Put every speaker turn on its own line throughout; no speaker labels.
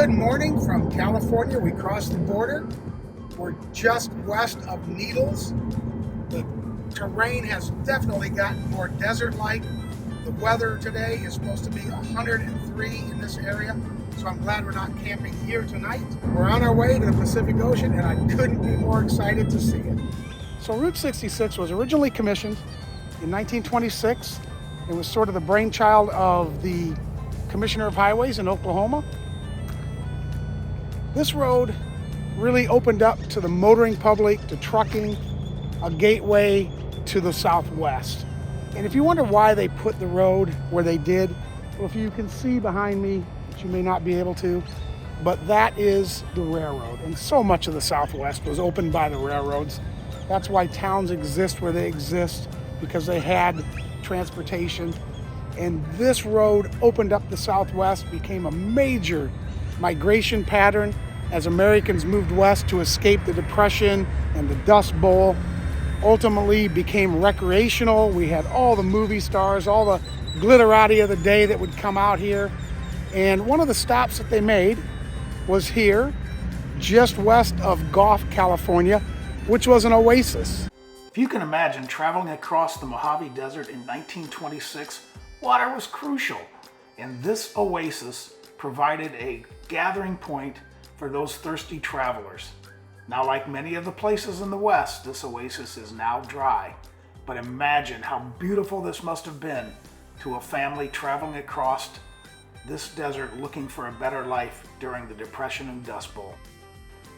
Good morning from California. We crossed the border. We're just west of Needles. The terrain has definitely gotten more desert-like. The weather today is supposed to be 103 in this area, so I'm glad we're not camping here tonight. We're on our way to the Pacific Ocean, and I couldn't be more excited to see it. So Route 66 was originally commissioned in 1926. It was sort of the brainchild of the Commissioner of Highways in Oklahoma. This road really opened up to the motoring public, to trucking, a gateway to the Southwest. And if you wonder why they put the road where they did, well, if you can see behind me, which you may not be able to, but that is the railroad. And so much of the Southwest was opened by the railroads. That's why towns exist where they exist, because they had transportation. And this road opened up the Southwest, became a major migration pattern as Americans moved west to escape the Depression and the Dust Bowl. Ultimately became recreational. We had all the movie stars, all the glitterati of the day that would come out here. And one of the stops that they made was here, just west of Goff, California, which was an oasis. If you can imagine traveling across the Mojave Desert in 1926, water was crucial. And this oasis provided a gathering point for those thirsty travelers. Now, like many of the places in the West, this oasis is now dry. But imagine how beautiful this must have been to a family traveling across this desert looking for a better life during the Depression and Dust Bowl.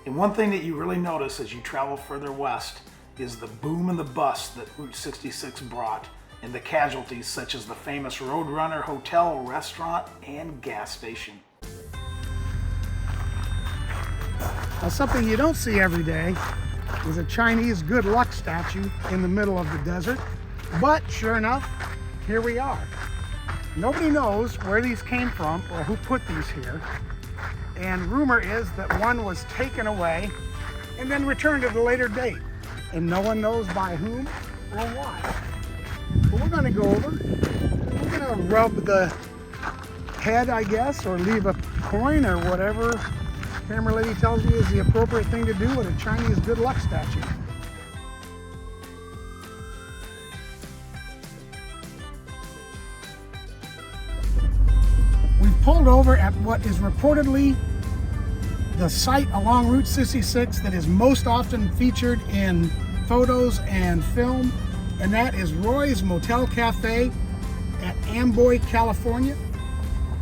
And one thing that you really notice as you travel further west is the boom and the bust that Route 66 brought, and the casualties such as the famous Roadrunner Hotel, restaurant, and gas station. Now, something you don't see every day is a Chinese good luck statue in the middle of the desert. But sure enough, here we are. Nobody knows where these came from or who put these here. And rumor is that one was taken away and then returned at a later date. And no one knows by whom or why. But we're going to go over. We're going to rub the head, I guess, or leave a coin or whatever camera lady tells me is the appropriate thing to do with a Chinese good luck statue. We've pulled over at what is reportedly the site along Route 66 that is most often featured in photos and film, and that is Roy's Motel Cafe at Amboy, California.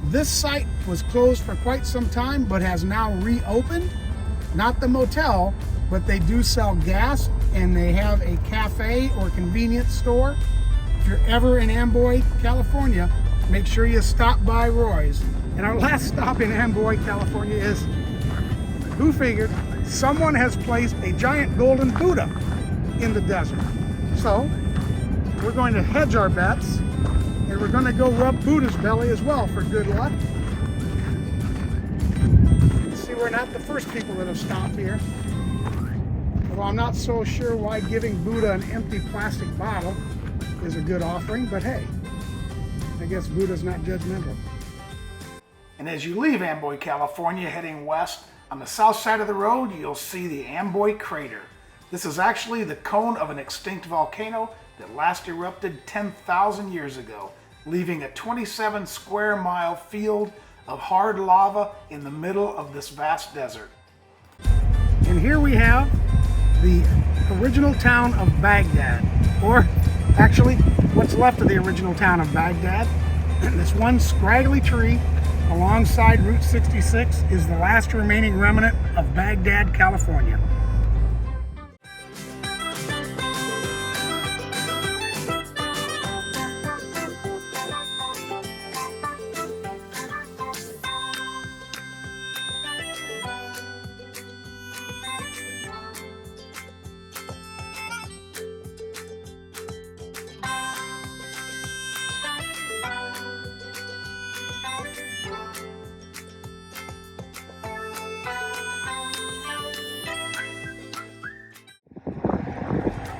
This site was closed for quite some time, but has now reopened. Not the motel, but they do sell gas, and they have a cafe or convenience store. If you're ever in Amboy, California, make sure you stop by Roy's. And our last stop in Amboy, California is, who figured, someone has placed a giant golden Buddha in the desert. So we're going to hedge our bets, and we're going to go rub Buddha's belly as well for good luck. See, we're not the first people that have stopped here. Although I'm not so sure why giving Buddha an empty plastic bottle is a good offering, but hey, I guess Buddha's not judgmental. And as you leave Amboy, California, heading west, on the south side of the road, you'll see the Amboy Crater. This is actually the cone of an extinct volcano that last erupted 10,000 years ago, leaving a 27 square mile field of hard lava in the middle of this vast desert. And here we have the original town of Baghdad, or actually what's left of the original town of Baghdad. And this one scraggly tree alongside Route 66 is the last remaining remnant of Baghdad, California.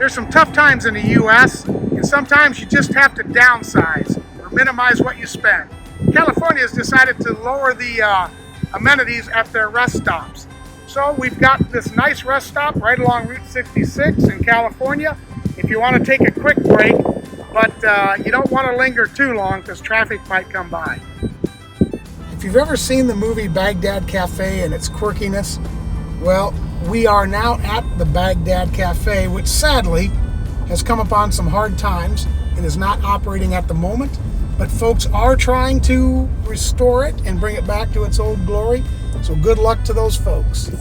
There's some tough times in the U.S., and sometimes you just have to downsize or minimize what you spend. California has decided to lower the amenities at their rest stops. So we've got this nice rest stop right along Route 66 in California. If you want to take a quick break, but you don't want to linger too long because traffic might come by. If you've ever seen the movie Baghdad Cafe and its quirkiness, well, we are now at the Baghdad Cafe, which sadly has come upon some hard times and is not operating at the moment, but folks are trying to restore it and bring it back to its old glory. So good luck to those folks.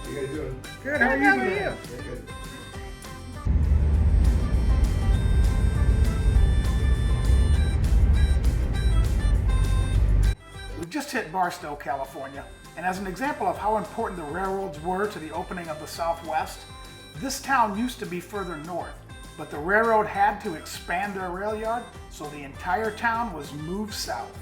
How you guys doing?
Good, how are you doing?
Yeah, good.
We've just hit Barstow, California, and as an example of how important the railroads were to the opening of the Southwest, this town used to be further north, but the railroad had to expand their rail yard, so the entire town was moved south.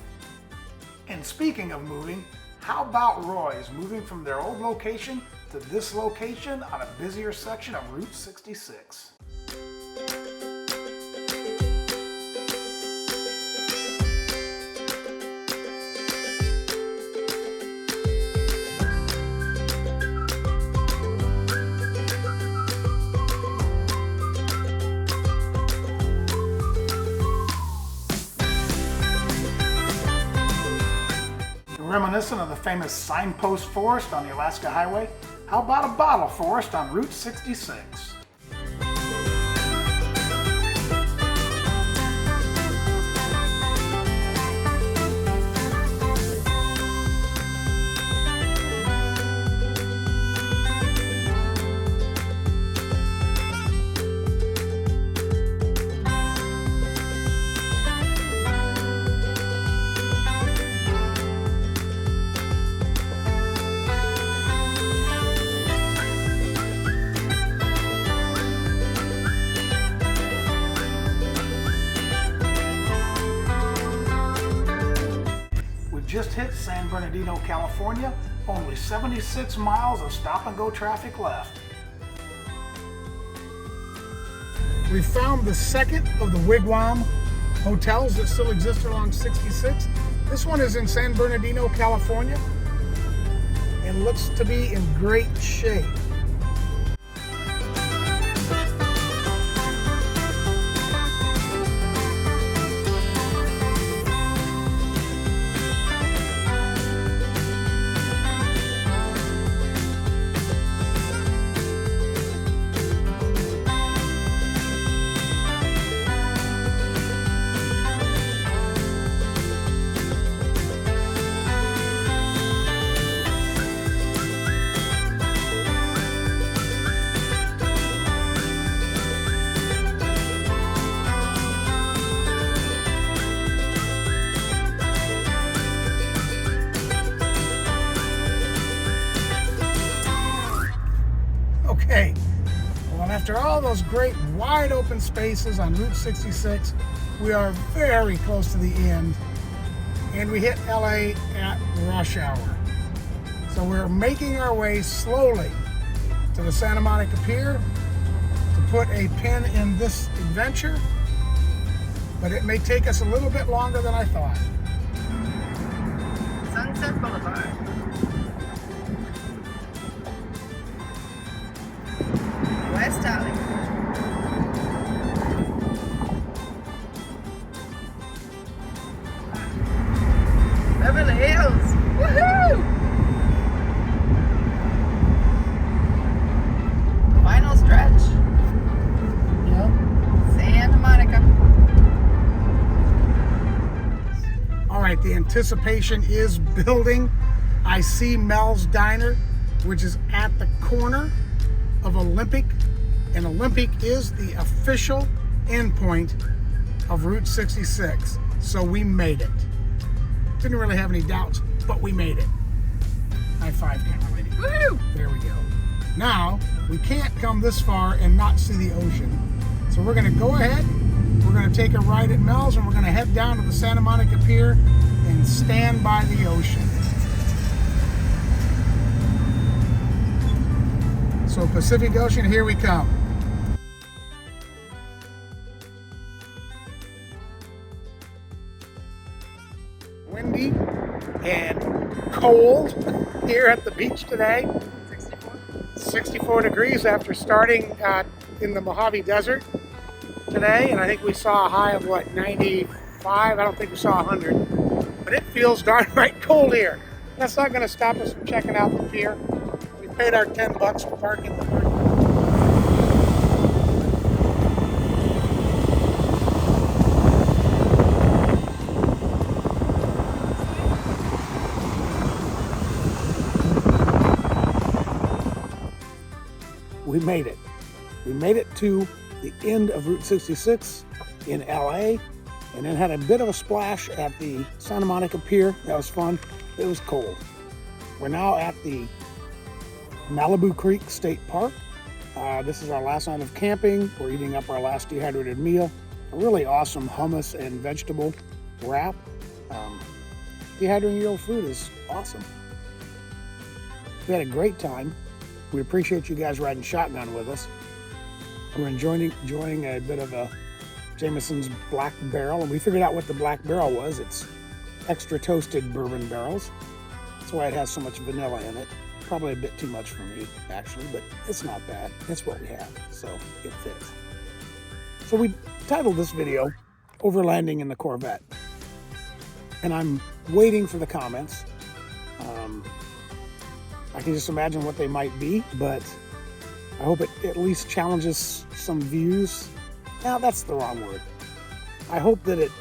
And speaking of moving, how about Roy's moving from their old location to this location on a busier section of Route 66? Reminiscent of the famous signpost forest on the Alaska Highway, how about a bottle forest on Route 66? Just hit San Bernardino, California. Only 76 miles of stop-and-go traffic left. We found the second of the wigwam hotels that still exist along 66. This one is in San Bernardino, California, and looks to be in great shape. Okay, well, after all those great wide open spaces on Route 66, we are very close to the end, and we hit LA at rush hour. So we're making our way slowly to the Santa Monica Pier to put a pin in this adventure, but it may take us a little bit longer than I thought.
Sunset Boulevard. West Hollywood. Beverly Hills. Woohoo! Final stretch.
Yep.
Santa Monica.
All right, the anticipation is building. I see Mel's Diner, which is at the corner of Olympic, and Olympic is the official endpoint of Route 66. So we made it. Didn't really have any doubts, but we made it. High five, camera lady.
Woohoo!
There we go. Now, we can't come this far and not see the ocean. So we're gonna go ahead, we're gonna take a ride at Mel's, and we're gonna head down to the Santa Monica Pier and stand by the ocean. So Pacific Ocean, here we come. Windy and cold here at the beach today. 64 degrees after starting in the Mojave Desert today, and I think we saw a high of what, 95? I don't think we saw 100, but it feels darn right cold here. That's not going to stop us from checking out the pier. We paid our $10 for parking the park. We made it. We made it to the end of Route 66 in LA, and then had a bit of a splash at the Santa Monica Pier. That was fun. It was cold. We're now at the Malibu Creek State Park. This is our last night of camping. We're eating up our last dehydrated meal. A really awesome hummus and vegetable wrap. Dehydrating your own food is awesome. We had a great time. We appreciate you guys riding shotgun with us. We're enjoying a bit of a Jameson's Black Barrel, and we figured out what the Black Barrel was. It's extra toasted bourbon barrels. That's why it has so much vanilla in it. Probably a bit too much for me, actually, but it's not bad. It's what we have, so it fits. So we titled this video, Overlanding in the Corvette. And I'm waiting for the comments. I can just imagine what they might be, but I hope it at least challenges some views. Now, that's the wrong word. I hope that it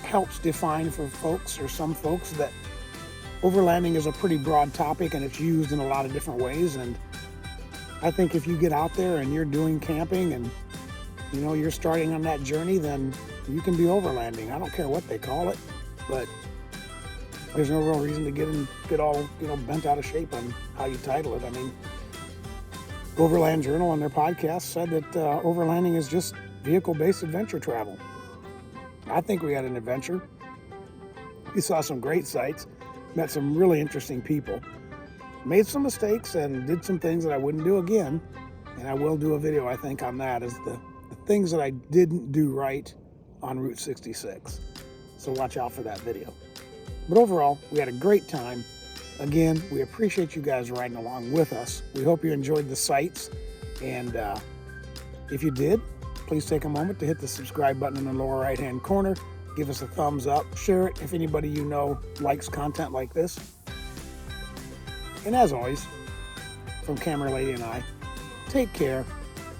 helps define for folks, or some folks, that overlanding is a pretty broad topic and it's used in a lot of different ways. And I think if you get out there and you're doing camping and you're starting on that journey, then you can be overlanding. I don't care what they call it, but there's no real reason to get all bent out of shape on how you title it. I mean, Overland Journal on their podcast said that overlanding is just vehicle-based adventure travel. I think we had an adventure. We saw some great sights, met some really interesting people, made some mistakes, and did some things that I wouldn't do again. And I will do a video, I think, on that, as the things that I didn't do right on Route 66. So watch out for that video. But overall, we had a great time. Again, we appreciate you guys riding along with us. We hope you enjoyed the sights. And if you did, please take a moment to hit the subscribe button in the lower right-hand corner. Give us a thumbs up. Share it if anybody you know likes content like this. And as always, from Camera Lady and I, take care,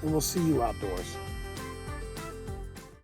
and we'll see you outdoors.